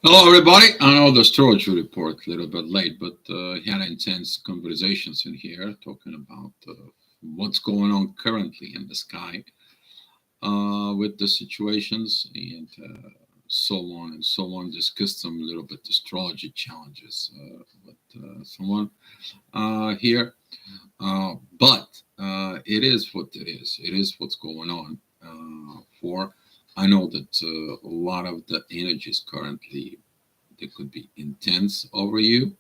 Hello, everybody. I know the Astrology report a little bit late, but had intense conversations in here talking about what's going on currently in the sky with the situations and so on and so on. Discussed some little bit astrology challenges with someone here, but it is what it is. It is what's going on. For I know that a lot of the energies currently they could be intense over you,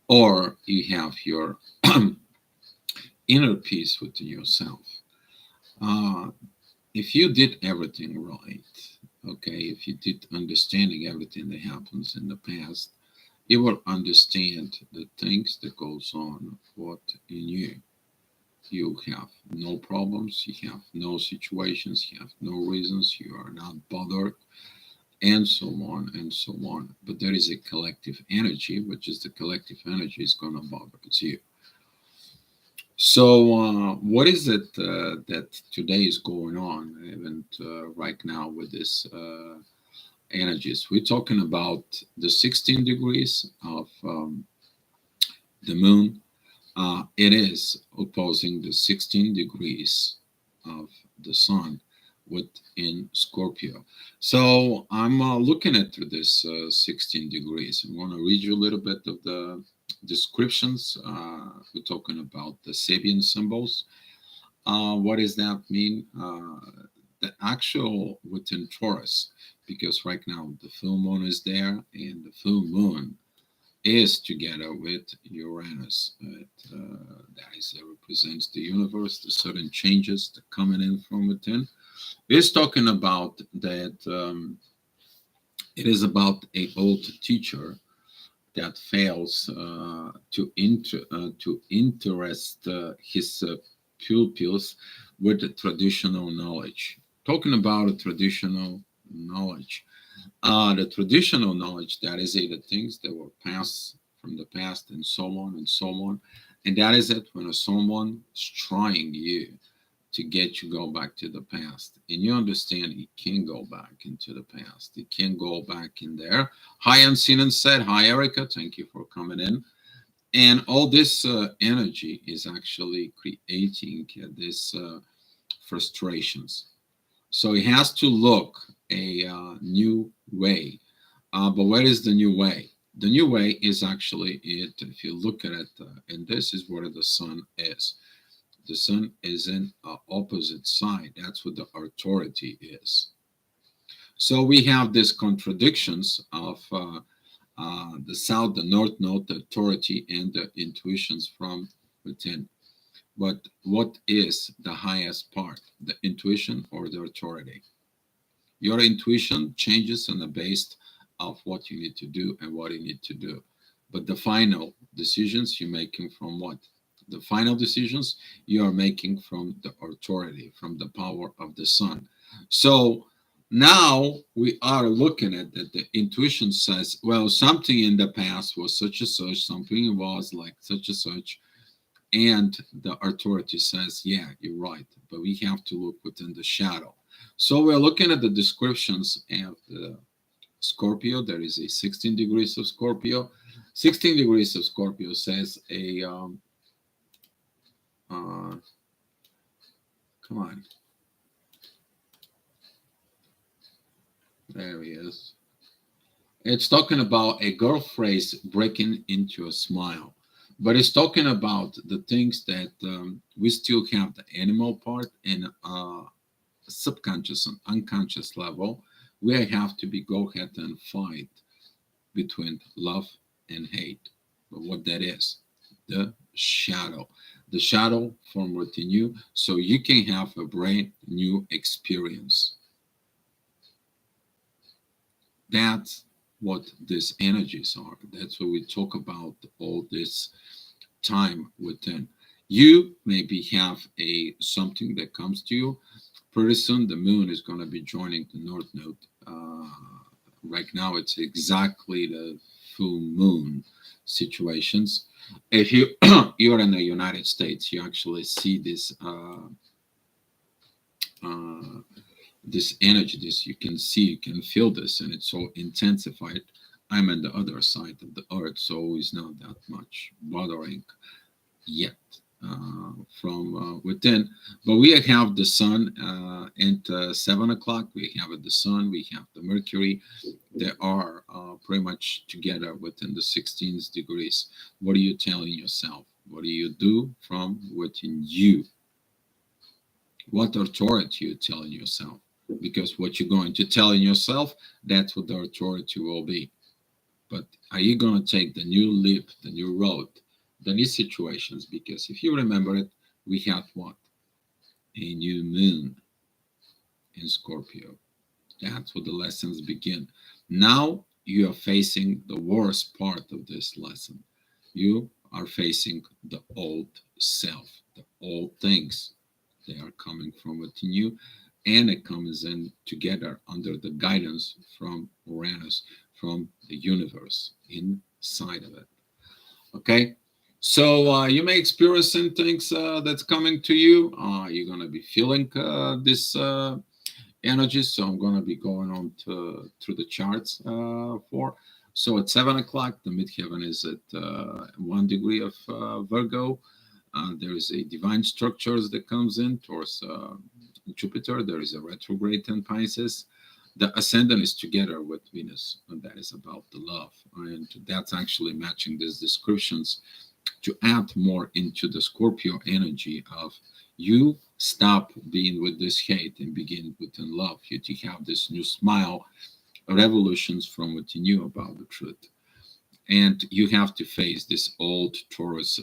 or you have your inner peace within yourself. Uh, if you did everything right, okay, if you did understanding everything that happens in the past, you will understand the things that goes on what in you. You have no problems, you have no situations, you have no reasons, you are not bothered, and so on and so on. But there is a collective energy, which is the collective energy is going to bother you. So, what is it that today is going on, even right now with this energies? We're talking about the 16 degrees of the moon. It is opposing the 16 degrees of the sun within Scorpio. So I'm looking at this 16 degrees. I want to read you a little bit of the descriptions. We're talking about the Sabian symbols. What does that mean? The actual within Taurus, because right now the full moon is there, and the full moon is together with Uranus. That is, it represents the universe, the sudden changes that coming in from within. It's talking about that it is about a old teacher that fails to interest his pupils with the traditional knowledge. Talking about a traditional knowledge, the traditional knowledge, that is it, the things that were passed from the past and so on and so on. And that is it when someone is trying you to get you go back to the past. And you understand you can't go back into the past. You can't go back in there. Hi, Unseen and Said. Hi, Erica. Thank you for coming in. And all this energy is actually creating this frustrations. So it has to look a new way. But what is the new way? The new way is actually it. If you look at it, and this is where the sun is. The sun is in opposite side. That's what the authority is. So we have these contradictions of the south, the north node, the authority, and the intuitions from within. But what is the highest part, the intuition or the authority? Your intuition changes on the base of what you need to do and what you need to do. But the final decisions you're making from what? The final decisions you are making from the authority, from the power of the sun. So now we are looking at that. The intuition says, well, something in the past was such and such, something was like such and such, and the authority says, yeah, you're right, but we have to look within the shadow. So we're looking at the descriptions of the Scorpio. There is a 16 degrees of Scorpio. 16 degrees of Scorpio says uh, come on, there he is. It's talking about a girl phrase breaking into a smile, but it's talking about the things that we still have the animal part and subconscious and unconscious level, we have to be go ahead and fight between love and hate. But what that is, the shadow from within you, so you can have a brand new experience. That's what these energies are. That's what we talk about all this time within. You maybe have a something that comes to you. Pretty soon, the moon is going to be joining the north node. Right now, it's exactly the full moon situations. If you you're in the United States, you actually see uh, this energy. This you can see, you can feel this, and it's so intensified. I'm on the other side of the earth, so it's not that much bothering yet from within. But we have the sun at 7 o'clock. We have the sun, we have the Mercury. They are pretty much together within the 16 degrees. What are you telling yourself? What do you do from within you? What authority you telling yourself? Because what you're going to tell yourself, that's what the authority will be. But are you going to take the new leap, the new road, the new situations? Because if you remember it, we had what? A new moon in Scorpio. That's where the lessons begin. Now you are facing the worst part of this lesson. You are facing the old self, the old things. They are coming from within you, and it comes in together under the guidance from Uranus, from the universe inside of it. Okay, so you may experience some things that's coming to you. You're gonna be feeling this energy. So I'm gonna be going on through the charts for. So at 7 o'clock, the midheaven is at 1 degree of Virgo. There is a divine structures that comes in towards Jupiter. There is a retrograde in Pisces. The ascendant is together with Venus, and that is about the love. And that's actually matching these descriptions to add more into the Scorpio energy of you stop being with this hate and begin within love. You to have this new smile, revolutions from within you about the truth. And you have to face this old Taurus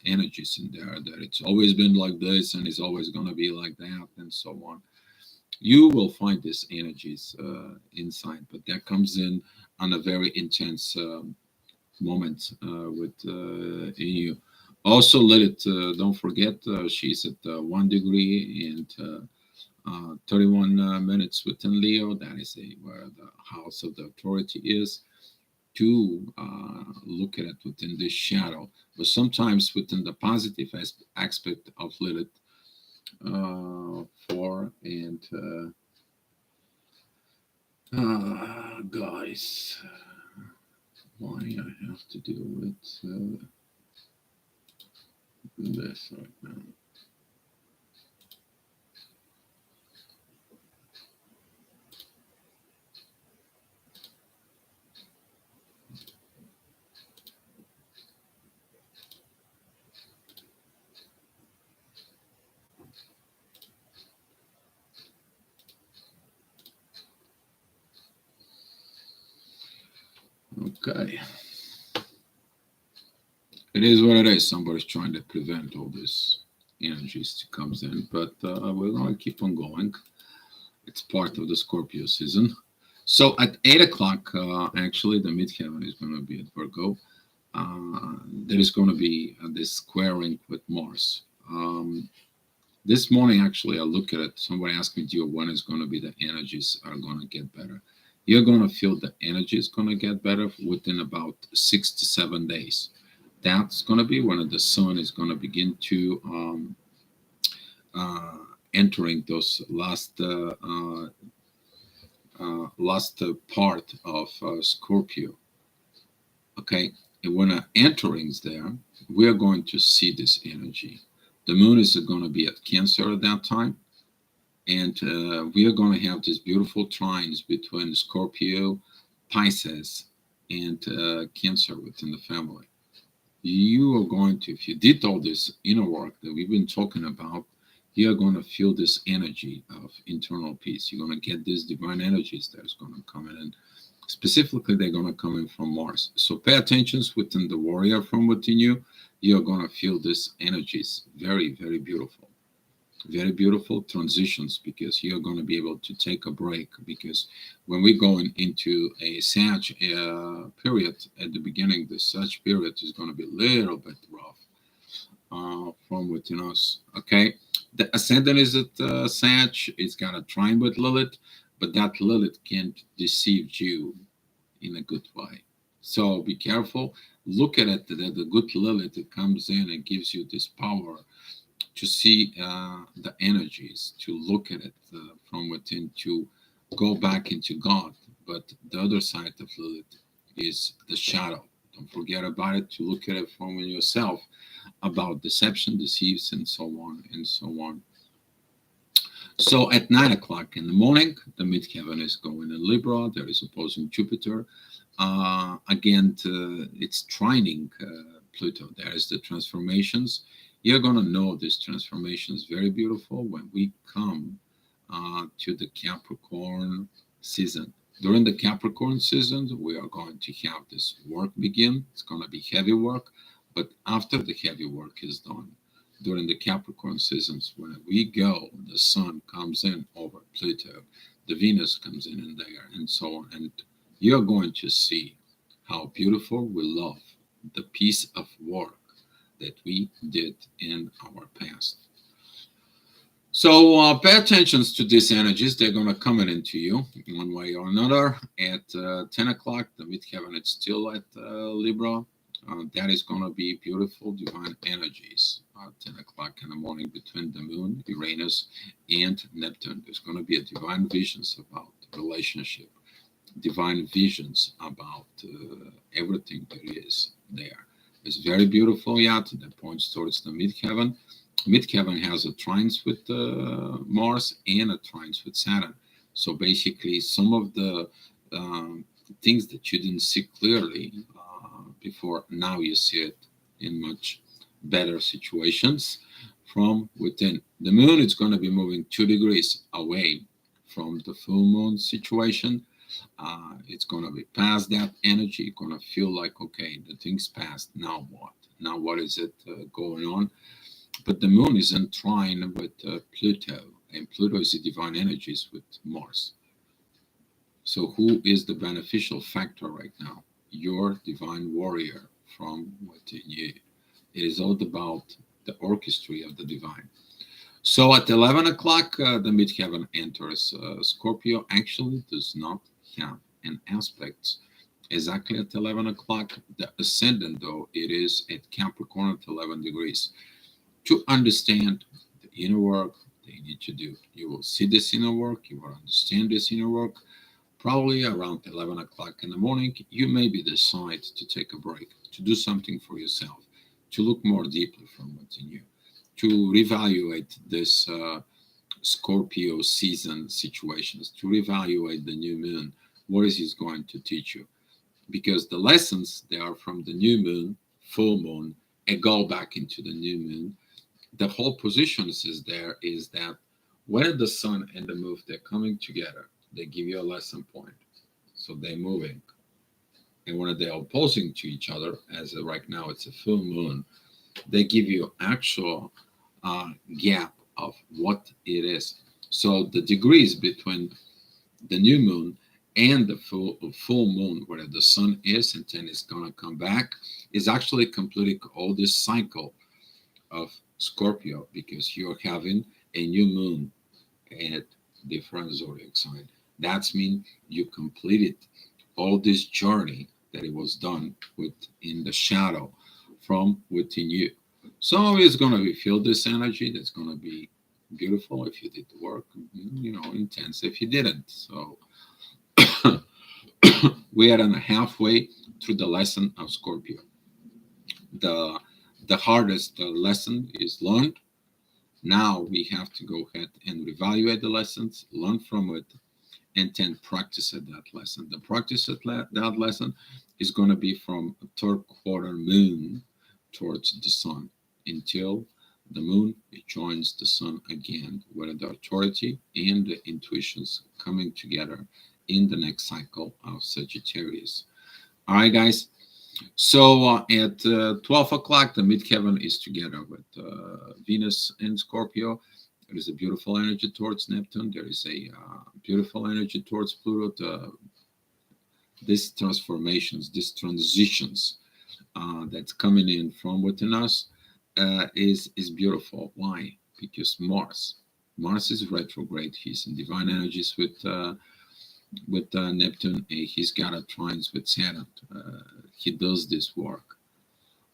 energies in there that it's always been like this and it's always going to be like that and so on. You will find these energies inside, but that comes in on a very intense moment with in you. Also, Lilith, don't forget, she's at 1 degree and 31 minutes within Leo. That is where the house of the authority is. To look at it within this shadow, but sometimes within the positive aspect of Lilith. For and guys, why I have to deal with this right now? Okay. It is what it is. Somebody's trying to prevent all this energies to comes in, but we're going to keep on going. It's part of the Scorpio season. So at 8 o'clock, actually, the midheaven is going to be at Virgo. There is going to be this squaring with Mars. This morning, actually, I look at it. Somebody asked me, "Gio, when is going to be the energies are going to get better?" You're going to feel the energy is going to get better within about 6 to 7 days. That's going to be when the sun is going to begin to entering those last part of Scorpio. Okay, and when entering's there, we are going to see this energy. The moon is going to be at Cancer at that time, and we are going to have these beautiful trines between Scorpio, Pisces, and Cancer within the family. You are going to, if you did all this inner work that we've been talking about, you are going to feel this energy of internal peace. You're going to get these divine energies that is going to come in. And specifically, they're going to come in from Mars. So pay attention within the warrior from within you. You're going to feel these energies. Very, very beautiful. Very beautiful transitions, because you're going to be able to take a break, because when we're going into a Sag period at the beginning, the Sag period is going to be a little bit rough from within us. Okay, the ascendant is at Sag. It's got a trine with Lilith, but that Lilith can't deceive you in a good way. So be careful. Look at it, that the good Lilith that comes in and gives you this power to see the energies, to look at it from within, to go back into God. But the other side of Lilith is the shadow. Don't forget about it, to look at it from yourself, about deception, deceives, and so on and so on. So at 9 o'clock in the morning, the midheaven is going in Libra. There is opposing Jupiter. Again, it's trining Pluto. There is the transformations. You're going to know this transformation is very beautiful when we come to the Capricorn season. During the Capricorn season, we are going to have this work begin. It's going to be heavy work. But after the heavy work is done, during the Capricorn seasons, when we go, the Sun comes in over Pluto, the Venus comes in there, and so on. And you're going to see how beautiful we love the piece of work that we did in our past. So pay attention to these energies. They're going to come into you one way or another. At 10 o'clock, the midheaven is still at Libra. That is going to be beautiful divine energies. 10 o'clock in the morning between the moon, Uranus, and Neptune. There's going to be a divine visions about relationship, divine visions about everything there is there. It's very beautiful yet. That points towards the midheaven. Midheaven has a trines with Mars and a trines with Saturn. So basically, some of the things that you didn't see clearly before, now you see it in much better situations from within. The moon is going to be moving 2 degrees away from the full moon situation. It's going to be past that energy. You're going to feel like, okay, the thing's passed. Now what? Now what is it going on? But the moon is in trine with Pluto, and Pluto is the divine energies with Mars. So who is the beneficial factor right now? Your divine warrior from within you. It is all about the orchestra of the divine. So at 11 o'clock, the midheaven enters Scorpio. Actually does not have an aspect exactly at 11 o'clock. The ascendant, though, it is at Capricorn at 11 degrees. To understand the inner work that you need to do, you will see this inner work, you will understand this inner work. Probably around 11 o'clock in the morning, you maybe decide to take a break, to do something for yourself, to look more deeply from within you, to reevaluate this Scorpio season situations, to reevaluate the new moon. What is it going to teach you? Because the lessons, they are from the new moon, full moon, and go back into the new moon. The whole position is there is that when the sun and the moon, they're coming together, they give you a lesson point. So they're moving. And when they're opposing to each other, as right now it's a full moon, they give you actual gap of what it is. So the degrees between the new moon and the full moon, where the sun is and then it's going to come back, is actually completing all this cycle of Scorpio, because you're having a new moon at different zodiac sign. That's mean you completed all this journey that it was done within the shadow from within you. So it's going to be feel this energy. That's going to be beautiful if you did the work, intense if you didn't. So we are halfway through the lesson of Scorpio. The hardest lesson is learned. Now we have to go ahead and evaluate the lessons, learn from it, and then practice at that lesson. The practice at that lesson is going to be from a third quarter moon towards the sun until the moon joins the sun again, where the authority and the intuitions coming together in the next cycle of Sagittarius. All right, guys. So at 12 o'clock, the midheaven is together with Venus in Scorpio. There is a beautiful energy towards Neptune. There is a beautiful energy towards Pluto. These transformations, these transitions that's coming in from within us is beautiful. Why? Because Mars is retrograde. He's in divine energies with Neptune. He's got a trines with Saturn. He does this work.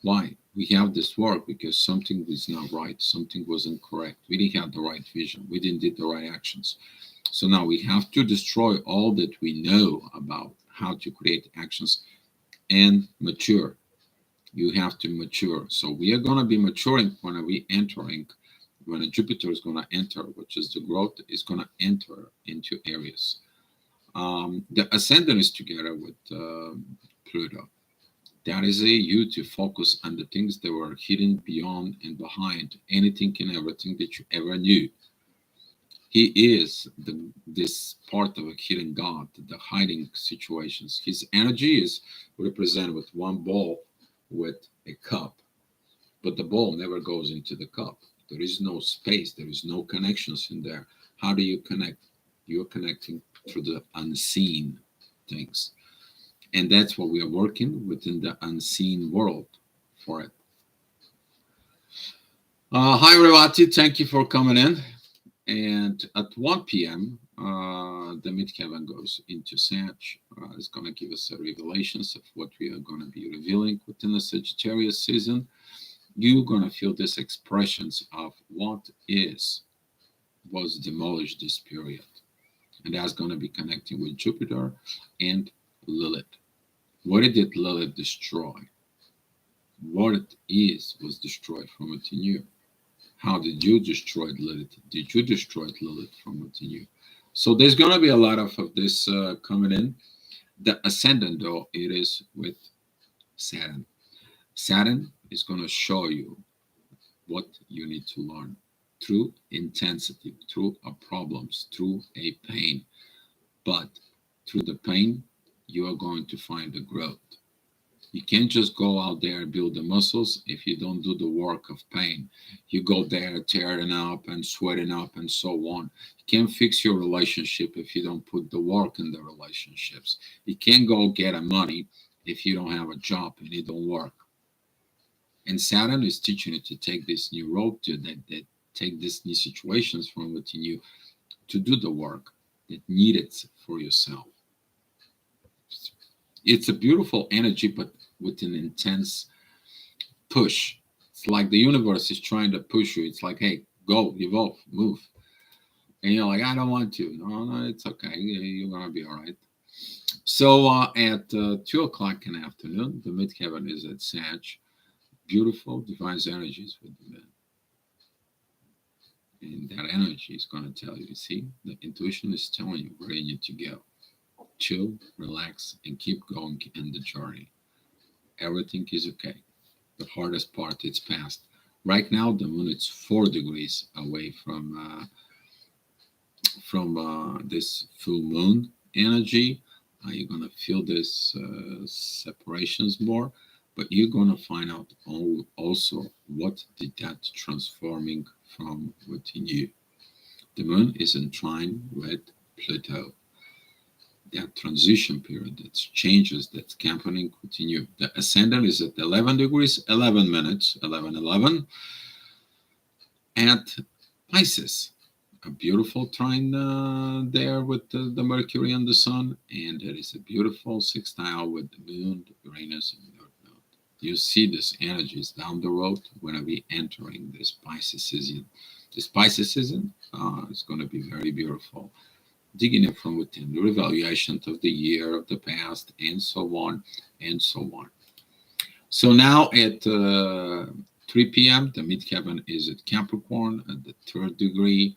Why? We have this work because something was not right. Something wasn't correct. We didn't have the right vision. We didn't do the right actions. So now we have to destroy all that we know about how to create actions and mature. You have to mature. So we are going to be maturing when we entering, when Jupiter is going to enter, which is the growth, is going to enter into Aries. The ascendant is together with Pluto. That is a you to focus on the things that were hidden beyond and behind anything and everything that you ever knew. He is this part of a hidden God, the hiding situations. His energy is represented with one ball with a cup, but the ball never goes into the cup. There is no space, there is no connections in there. How do you connect? You're connecting through the unseen things. And that's what we are working within the unseen world for it. Hi, Revati. Thank you for coming in. And at 1 p.m., the midheaven goes into Sag. It's going to give us revelations of what we are going to be revealing within the Sagittarius season. You're going to feel these expressions of what was demolished this period. And that's going to be connecting with Jupiter and Lilith. What did Lilith destroy? What it is was destroyed from within you. How did you destroy Lilith? Did you destroy Lilith from within you? So there's going to be a lot of this coming in. The ascendant, though, it is with Saturn. Saturn is going to show you what you need to learn through intensity, through problems, through a pain. But through the pain, you are going to find the growth. You can't just go out there and build the muscles if you don't do the work of pain. You go there tearing up and sweating up and so on. You can't fix your relationship if you don't put the work in the relationships. You can't go get a money if you don't have a job and it don't work. And Saturn is teaching you to take this new road, to that take these new situations from within you, to do the work that needed for yourself. It's a beautiful energy, but with an intense push. It's like the universe is trying to push you. It's like, hey, go, evolve, move. And you're like, I don't want to. No, it's okay. You're going to be all right. So at 2 o'clock in the afternoon, the midheaven is at Sag. Beautiful divine energies with the moon. And that energy is going to tell you, see, the intuition is telling you where you need to go. Chill, relax, and keep going in the journey. Everything is okay. The hardest part is past. Right now, the moon is 4 degrees away from this full moon energy. You're gonna feel this separations more, but you're gonna find out also what did that transforming from within you. The moon is in trine with Pluto. That transition period, that changes, that's happening within you. The ascendant is at 11 degrees, 11 minutes, 11:11, at Pisces. A beautiful trine there with the Mercury and the Sun, and there is a beautiful sextile with the Moon, Uranus, and North Node. You see these energies down the road when we entering this Pisces season. This Pisces season is going to be very beautiful. Digging it from within, the revaluation of the year, of the past, and so on, and so on. So now at 3 p.m., the midheaven is at Capricorn at the 3rd degree.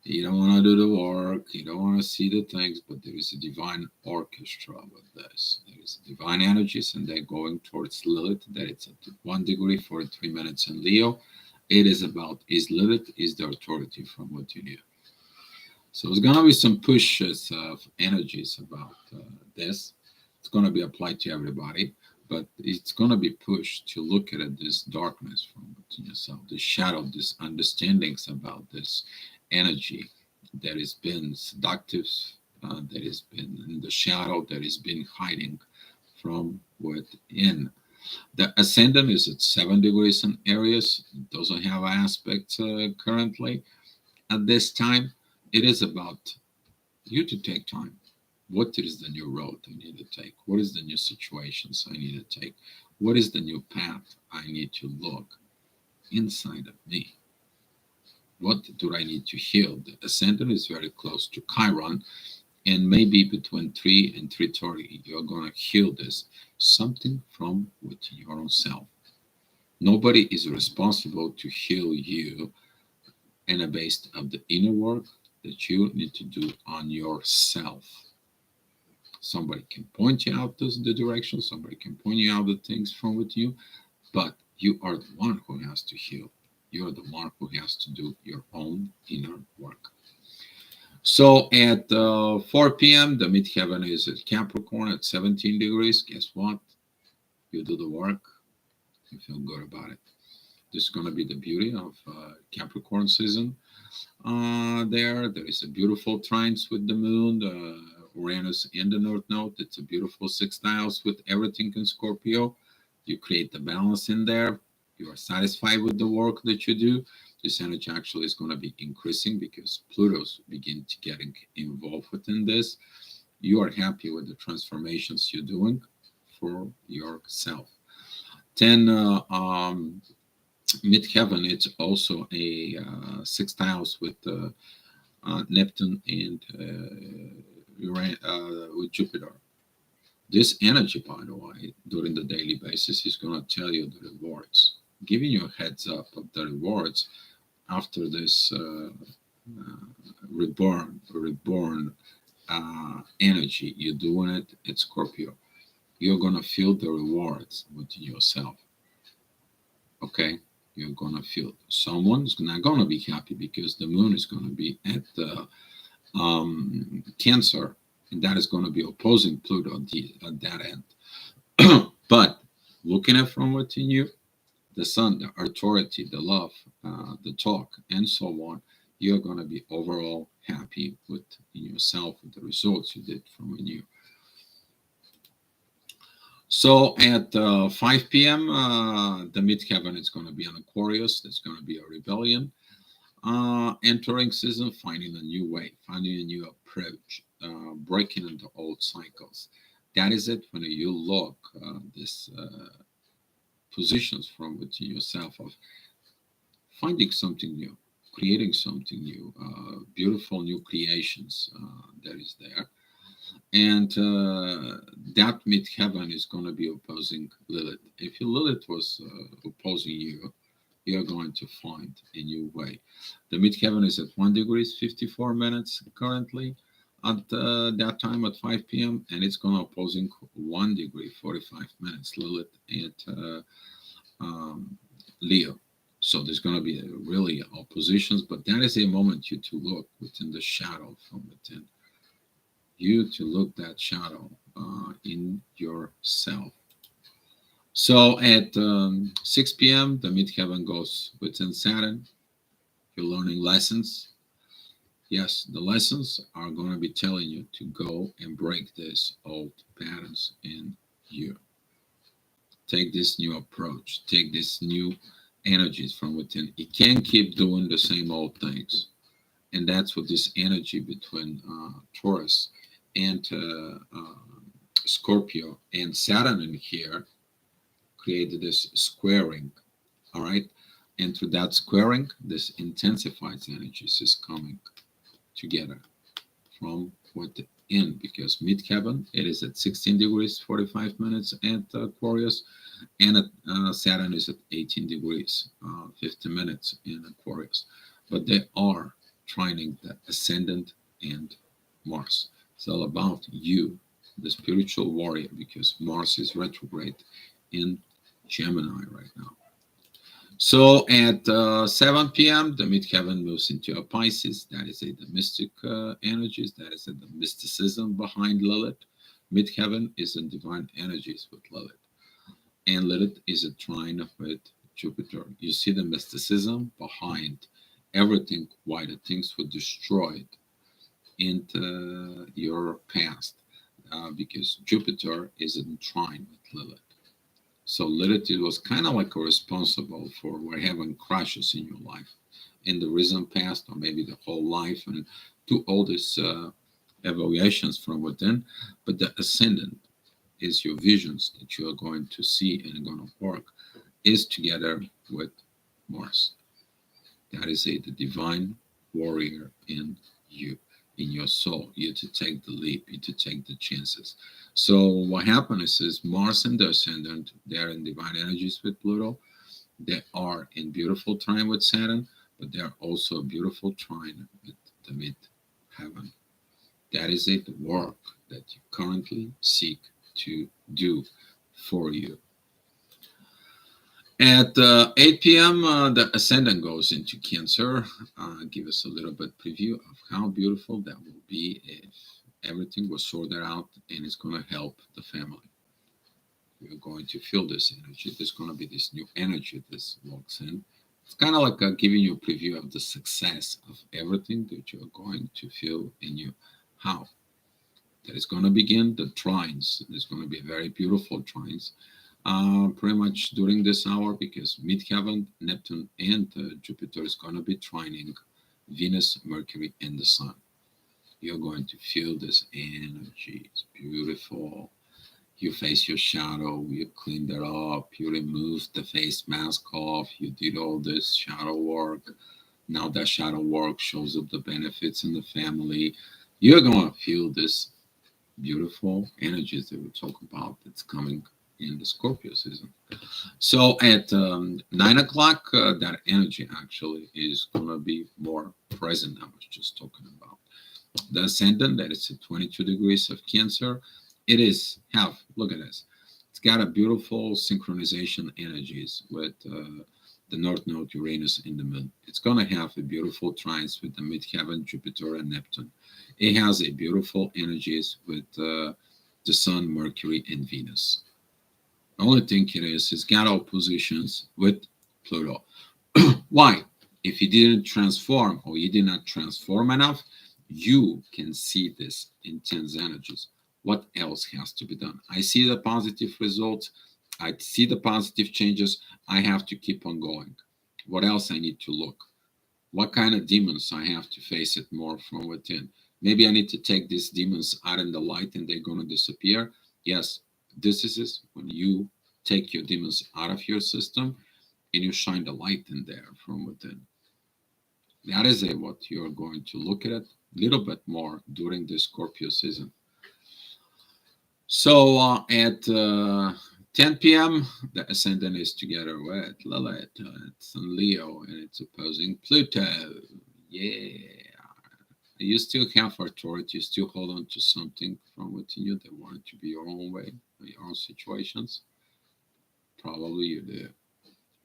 You don't want to do the work, you don't want to see the things, but there is a divine orchestra with this. There is divine energies, and they're going towards Lilith, that it's at 1 degree for 3 minutes in Leo. It is about, is Lilith, is the authority from within you. So there's going to be some pushes of energies about this. It's going to be applied to everybody, but it's going to be pushed to look at this darkness from within yourself, the shadow, this understandings about this energy that has been seductive, that has been in the shadow, that has been hiding from within. The ascendant is at 7 degrees in Aries. It doesn't have aspects currently at this time. It is about you to take time. What is the new road I need to take? What is the new situations I need to take? What is the new path I need to look inside of me? What do I need to heal? The ascendant is very close to Chiron, and maybe between 3 and 3:30, you're going to heal this, something from within your own self. Nobody is responsible to heal you, and a based of the inner work that you need to do on yourself. Somebody can point you out the direction, somebody can point you out the things from within you, but you are the one who has to heal. You are the one who has to do your own inner work. So at 4 p.m., the midheaven is at Capricorn at 17 degrees. Guess what? You do the work, you feel good about it. This is going to be the beauty of Capricorn season. There is a beautiful trines with the moon, Uranus and the North Node. It's a beautiful sextiles with everything in Scorpio. You create the balance in there. You are satisfied with the work that you do. This energy actually is going to be increasing because Pluto's begin to getting involved within this. You are happy with the transformations you're doing for yourself. 10 midheaven, it's also a sextiles with Neptune and with Jupiter. This energy, by the way, during the daily basis is going to tell you the rewards, giving you a heads up of the rewards after this reborn energy. You're doing it at Scorpio. You're going to feel the rewards within yourself. Okay? You're going to feel someone's not going to be happy because the moon is going to be at the Cancer, and that is going to be opposing Pluto at that end. But looking at from within you, the sun, the authority, the love, the talk, and so on, you're going to be overall happy with yourself, with the results you did from within you. So at 5 p.m., the midheaven is going to be on Aquarius. There's going to be a rebellion. Entering season, finding a new way, finding a new approach, breaking into old cycles. That is it when you look this positions from within yourself of finding something new, creating something new, beautiful new creations that is there. And that midheaven is going to be opposing Lilith. If Lilith was opposing you, you're going to find a new way. The midheaven is at 1 degrees 54 minutes currently at that time at 5 p.m. and it's going to opposing 1 degree 45 minutes Lilith at Leo. So there's going to be really oppositions, but that is a moment you to look within the shadow from within. You to look that shadow in yourself. So at 6 p.m., the midheaven goes within Saturn. You're learning lessons. Yes, the lessons are going to be telling you to go and break these old patterns in you. Take this new approach. Take this new energies from within. You can't keep doing the same old things. And that's what this energy between Taurus and Scorpio and Saturn in here created this squaring, all right? And through that squaring, this intensifies energies is coming together from within because midheaven, it is at 16 degrees 45 minutes at Aquarius, and Saturn is at 18 degrees 50 minutes in Aquarius. But they are trining the ascendant and Mars. It's all about you, the spiritual warrior, because Mars is retrograde in Gemini right now. So at 7 p.m., the midheaven moves into a Pisces. That is the mystic energies. That is the mysticism behind Lilith. Midheaven is in divine energies with Lilith. And Lilith is a trine with Jupiter. You see the mysticism behind everything, why the things were destroyed into your past. Because Jupiter is in trine with Lilith. So Lilith was kind of like responsible for having crashes in your life in the recent past or maybe the whole life and do all these evaluations from within. But the ascendant is your visions that you are going to see and going to work is together with Mars. That is the divine warrior in you. in your soul, you to take the leap, you to take the chances. So what happens is Mars and the ascendant, they're in divine energies with Pluto. They are in beautiful trine with Saturn, but they're also a beautiful trine with the mid-heaven. That is it, the work that you currently seek to do for you. At 8 p.m., the ascendant goes into Cancer. Give us a little bit preview of how beautiful that will be if everything was sorted out, and it's going to help the family. You're going to feel this energy. There's going to be this new energy that walks in. It's kind of like giving you a preview of the success of everything that you're going to feel in you. How? That is going to begin the trines. There's going to be very beautiful trines pretty much during this hour, because midheaven, Neptune, and Jupiter is going to be trining Venus, Mercury, and the Sun. You're going to feel this energy. It's beautiful. You face your shadow, you cleaned it up, you removed the face mask off, you did all this shadow work. Now that shadow work shows up the benefits in the family. You're going to feel this beautiful energies that we talk about that's coming in the Scorpio season. So at 9 o'clock, that energy actually is going to be more present. I was just talking about the ascendant, that is at 22 degrees of Cancer. It is have, look at this. It's got a beautiful synchronization energies with the North Node, Uranus, and the Moon. It's going to have a beautiful trines with the midheaven, Jupiter, and Neptune. It has a beautiful energies with the Sun, Mercury, and Venus. The only thing it is, it's got oppositions with Pluto. Why? If you didn't transform, or you did not transform enough, you can see this intense energies. What else has to be done? I see the positive results. I see the positive changes. I have to keep on going. What else I need to look? What kind of demons I have to face it more from within? Maybe I need to take these demons out in the light and they're going to disappear. Yes, this is when you take your demons out of your system and you shine the light in there from within. That is what you're going to look at a little bit more during the Scorpio season. So at 10 p.m., the ascendant is together with Lilith. It's in Leo and it's opposing Pluto. Yeah. You still have authority. You still hold on to something from within you that want it to be your own way, your own situations. Probably you do.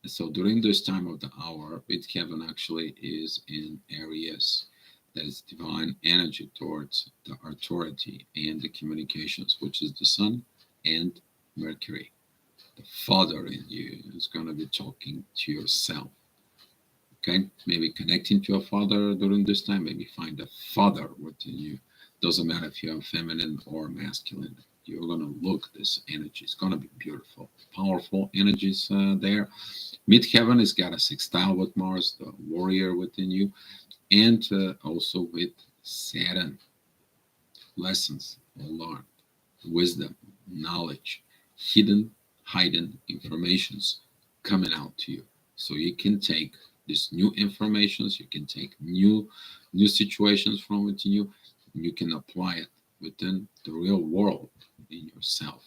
So during this time of the hour, midheaven actually is in Aries. That is divine energy towards the authority and the communications, which is the Sun and Mercury. The Father in you is going to be talking to yourself. Okay, maybe connecting to a father during this time. Maybe find a father within you. Doesn't matter if you're feminine or masculine. You're going to look this energy. It's going to be beautiful, powerful energies there. Midheaven has got a sextile with Mars, the warrior within you, and also with Saturn. Lessons learned, wisdom, knowledge, hidden informations coming out to you. So you can take these new informations, you can take new situations from within you, and you can apply it within the real world in yourself.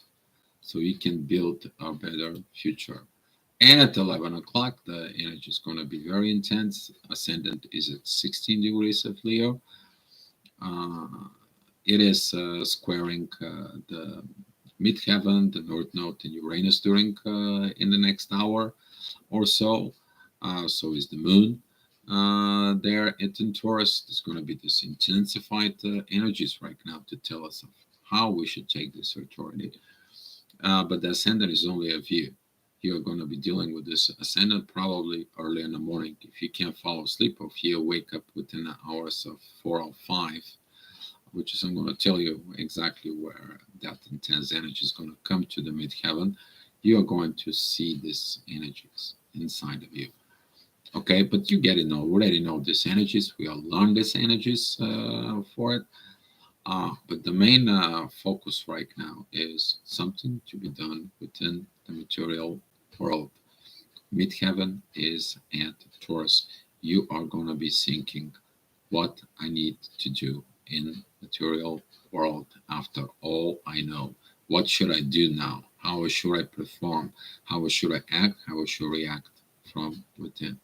So you can build a better future. And at 11 o'clock, the energy is going to be very intense. Ascendant is at 16 degrees of Leo. It is squaring the midheaven, the North Node, and Uranus during in the next hour or so. So is the Moon there at in Taurus. There's going to be this intensified energies right now to tell us of how we should take this authority. But the ascendant is only a view. You're going to be dealing with this ascendant probably early in the morning. If you can't fall asleep, or if you wake up within the hours of 4 or 5, which is I'm going to tell you exactly where that intense energy is going to come to the midheaven, you are going to see these energies inside of you. Okay, but you already know these energies. We all learn these energies for it. But the main focus right now is something to be done within the material world. Midheaven is at Taurus. You are going to be thinking what I need to do in material world. After all I know, what should I do now? How should I perform? How should I act? How should I react from within?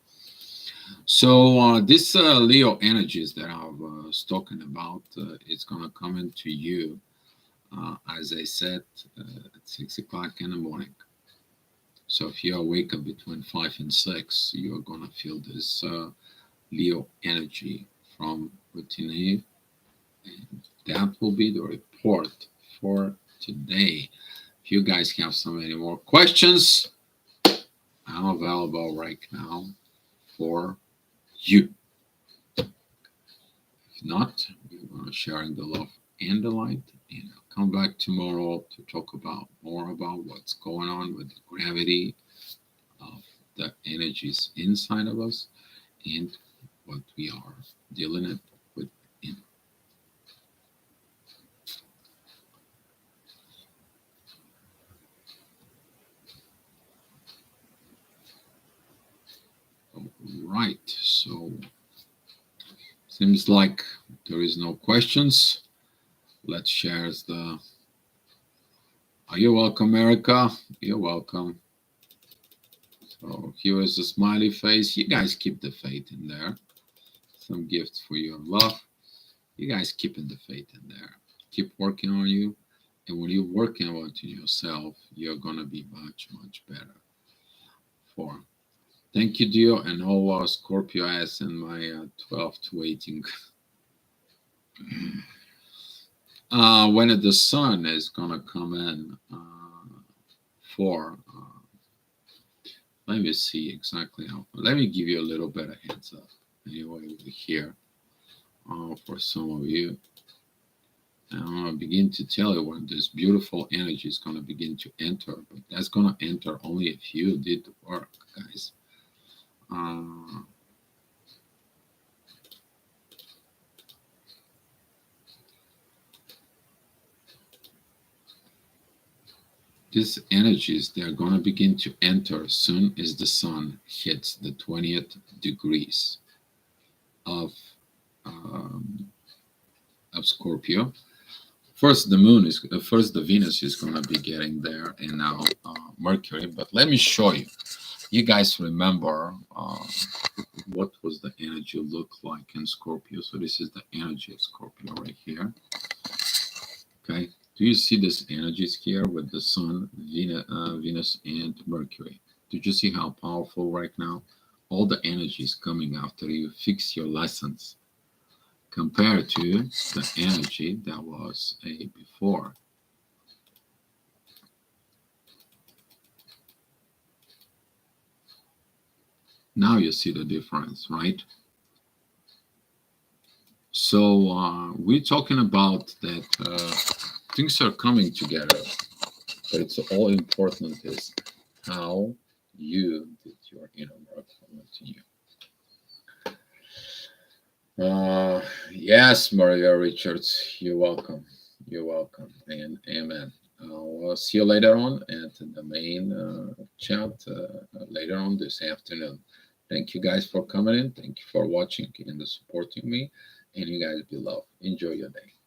So this Leo energies that I was talking about, it's gonna come into you, as I said, at 6 o'clock in the morning. So if you wake up between 5 and 6, you're gonna feel this Leo energy from within you, and that will be the report for today. If you guys have any more questions, I'm available right now for you. If not, we're going to sharing the love and the light, and I'll come back tomorrow to talk about more about what's going on with the gravity of the energies inside of us and what we are dealing with in. Right, so seems like there is no questions. Let's share the. Are you welcome, Erica? You're welcome. So here is a smiley face. You guys keep the faith in there. Some gifts for your love. You guys keeping the faith in there. Keep working on you. And when you're working on yourself, you're gonna be much, much better. For thank you, dear, and all Scorpio as in my 12 to 18. When the sun is gonna come in for let me see exactly how. Let me give you a little bit of heads up. Anyway, over here, for some of you, and I'm gonna begin to tell you when this beautiful energy is gonna begin to enter. But that's gonna enter only if you did the work, guys. These energies, they're going to begin to enter as soon as the sun hits the 20th degrees of Scorpio. First, the moon is first the Venus is going to be getting there, and now Mercury. But let me show you. You guys remember what was the energy look like in Scorpio? So this is the energy of Scorpio right here. Okay. Do you see this energies here with the sun, Venus, and Mercury? Did you see how powerful right now? All the energies coming after you fix your lessons compared to the energy that was before. Now you see the difference, right? So we're talking about that things are coming together, but it's all important is how you did your inner work to you. Yes, Maria Richards, you're welcome. You're welcome, and amen. I'll see you later on at the main chat later on this afternoon. Thank you guys for coming in. Thank you for watching and supporting me. And you guys be loved. Enjoy your day.